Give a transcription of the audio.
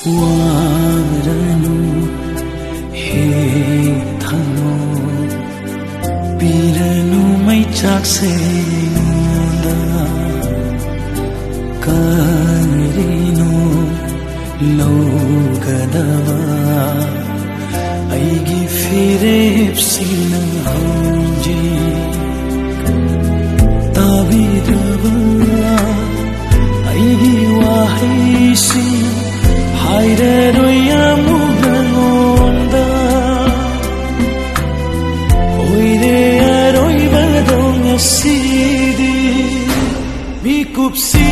waranu he thamo piranu mai chak se da karino lo kadava aigi firep sina honji tabidava aigi wahisi haire roya muganonda oire aroi badong asidi mi kupsi